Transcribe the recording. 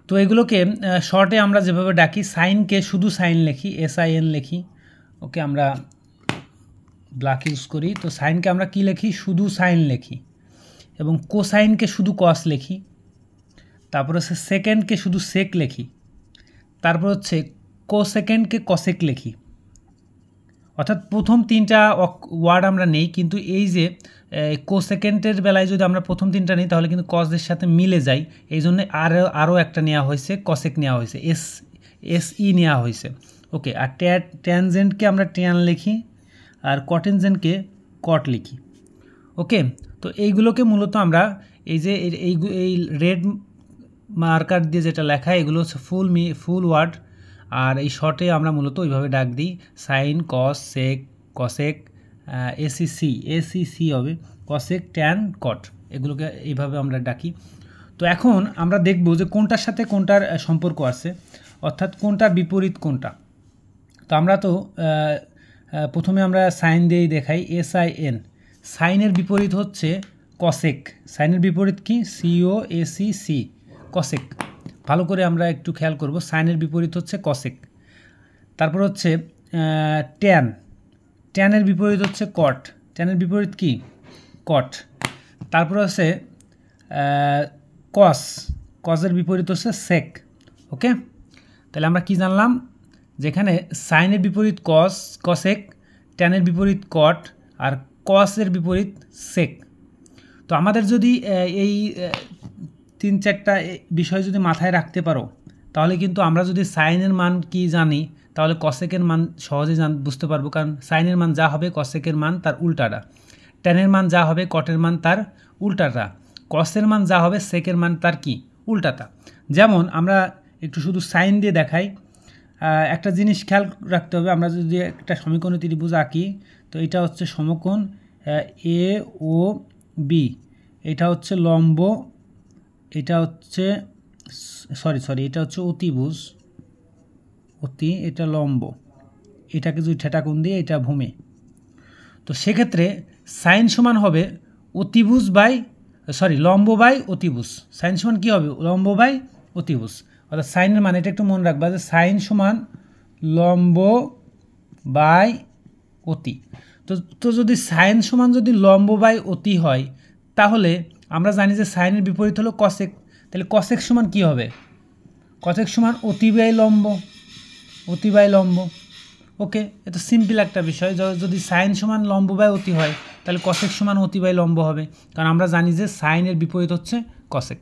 তো এগুলোকে শর্টে আমরা যেভাবে ডাকি, সাইনকে শুধু সাইন লিখি, SIN লিখি। ওকে, আমরা ব্ল্যাক ইউজ করি। তো সাইনকে আমরা কি লিখি? শুধু সাইন লিখি। এবং কোসাইনকে শুধু কস লিখি। তারপর হচ্ছে সেকেন্ডকে শুধু সেক লিখি। তারপর হচ্ছে কোসেকেন্ডকে কসেক লিখি। অর্থাৎ প্রথম তিনটা ওয়ার্ড আমরা নেই, কিন্তু এই যে কোসেকেন্ডের বেলায় যদি আমরা প্রথম তিনটা নিই তাহলে কিন্তু কসের সাথে মিলে যায়। এই জন্য আরও একটা নেওয়া হয়েছে, কসেক নেওয়া হয়েছে, SE নেওয়া হয়েছে। ওকে, আর ট্যানজেন্টকে আমরা ট্যান লিখি, আর কটেনজেন্টকে কট লিখি। ওকে, তো এইগুলোকে মূলত আমরা এই রেড মার্কার দিয়ে যেটা লেখা, এগুলো হচ্ছে ফুল ওয়ার্ড। আর এই শর্টে আমরা মূলত ওইভাবে ডাক দিই, সাইন, কস, সেক, কসেক, এসিসি হবে, কসেক, ট্যান, কট, এগুলোকে এইভাবে আমরা ডাকি। তো এখন আমরা দেখব যে কোনটার সাথে কোনটার সম্পর্ক আছে, অর্থাৎ কোনটার বিপরীত কোনটা। তো আমরা তো প্রথমে আমরা সাইন দিয়েই দেখাই, SIN। সাইনের বিপরীত হচ্ছে কসেক। সাইনের বিপরীত কি? COSEC, cosec. ভালো করে আমরা একটু খেয়াল করব, সাইনের বিপরীত হচ্ছে কসেক। তারপর হচ্ছে ট্যান। ট্যানের বিপরীত হচ্ছে কট। ট্যানের বিপরীত কি? কট। তারপর হচ্ছে কস। কসের বিপরীত হচ্ছে সেক। ওকে, তাহলে আমরা কি জানলাম? যেখানে সাইনের বিপরীত কসেক, ট্যানের বিপরীত কট, আর কসের বিপরীত সেক। তো আমাদের যদি এই 3-4টা বিষয় যদি মাথায় রাখতে পারো, তাহলে কিন্তু আমরা যদি সাইনের মান কি জানি, তাহলে কসেকের মান সহজে বুঝতে পারবো। কারণ সাইনের মান যা হবে কসেকের মান তার উল্টাটা, ট্যানের মান যা হবে কটের মান তার উল্টাটা, কসের মান যা হবে সেকের মান তার কি? উল্টাটা। যেমন আমরা একটু শুধু সাইন দিয়ে দেখাই। একটা জিনিস খেয়াল রাখতে হবে, আমরা যদি একটা সমকোণী ত্রিভুজ আঁকি, তো এটা হচ্ছে সমকোণ AOB, এটা হচ্ছে লম্ব, এটা হচ্ছে সরি এটা হচ্ছে অতিভুজ, এটা লম্ব, এটাকে যদি থেটা কোণ দিয়ে এটা ভূমি। তো সেক্ষেত্রে সাইন সমান হবে লম্ব বাই অতিভুজ। সাইন সমান কী হবে? লম্ব বাই অতিভুজ। অর্থাৎ সাইনের মানে এটা একটু মনে রাখবা যে সাইন সমান লম্ব বাই অতি। তো যদি সাইন সমান যদি লম্ব বাই অতি হয়, তাহলে আমরা জানি যে সাইনের বিপরীত হলো কসেক। তাহলে কসেক সমান কী হবে? কসেক সমান অতি বাই লম্ব। ওকে, এটা সিম্পল একটা বিষয়। যদি সাইন সমান লম্ব বাই অতি হয়, তাহলে কসেক সমান অতি বাই লম্ব হবে, কারণ আমরা জানি যে সাইনের বিপরীত হচ্ছে কসেক।